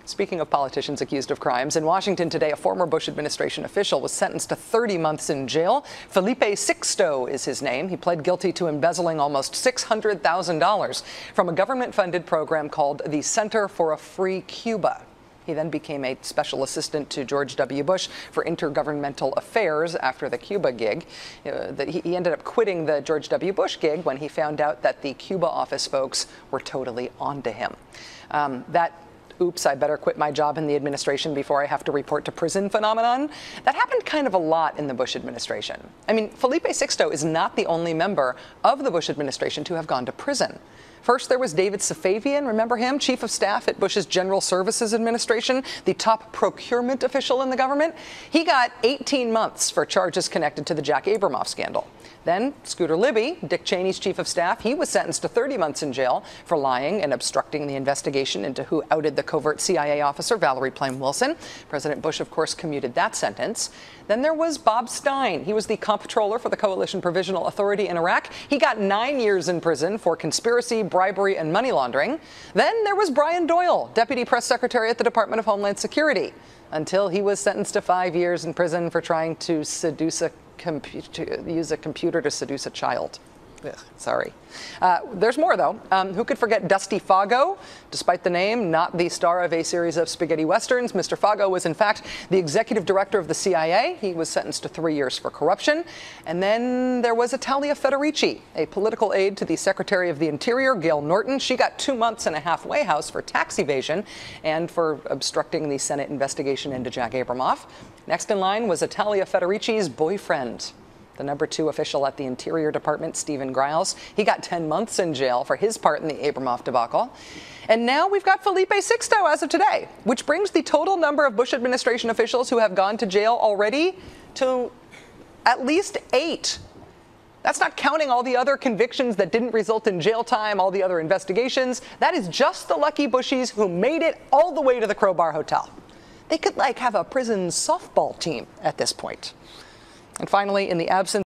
Speaking of politicians accused of crimes, in Washington today, a former Bush administration official was sentenced to 30 months in jail. Felipe Sixto is his name. He pled guilty to embezzling almost $600,000 from a government-funded program called the Center for a Free Cuba. He then became a special assistant to George W. Bush for intergovernmental affairs after the Cuba gig. He ended up quitting the George W. Bush gig when he found out that the Cuba office folks were totally onto him. Oops, I better quit my job in the administration before I have to report to prison phenomenon. That happened kind of a lot in the Bush administration. I mean, Felipe Sixto is not the only member of the Bush administration to have gone to prison. First, there was David Safavian, remember him, chief of staff at Bush's General Services Administration, the top procurement official in the government. He got 18 months for charges connected to the Jack Abramoff scandal. Then Scooter Libby, Dick Cheney's chief of staff, he was sentenced to 30 months in jail for lying and obstructing the investigation into who outed the covert CIA officer Valerie Plame Wilson. President Bush, of course, commuted that sentence. Then there was Bob Stein. He was the comptroller for the Coalition Provisional Authority in Iraq. He got 9 years in prison for conspiracy, bribery, and money laundering. Then there was Brian Doyle, deputy press secretary at the Department of Homeland Security, until he was sentenced to 5 years in prison for trying to use a computer to seduce a child. Ugh, sorry. There's more, though. Who could forget Dusty Fago? Despite the name, not the star of a series of spaghetti westerns. Mr. Fago was, in fact, the executive director of the CIA. He was sentenced to 3 years for corruption. And then there was Italia Federici, a political aide to the Secretary of the Interior, Gail Norton. She got 2 months in a halfway house for tax evasion and for obstructing the Senate investigation into Jack Abramoff. Next in line was Italia Federici's boyfriend, the #2 official at the Interior Department, Stephen Griles. He got 10 months in jail for his part in the Abramoff debacle. And now we've got Felipe Sixto as of today, which brings the total number of Bush administration officials who have gone to jail already to at least 8. That's not counting all the other convictions that didn't result in jail time, all the other investigations. That is just the lucky Bushies who made it all the way to the Crowbar Hotel. They could, have a prison softball team at this point. And finally, in the absence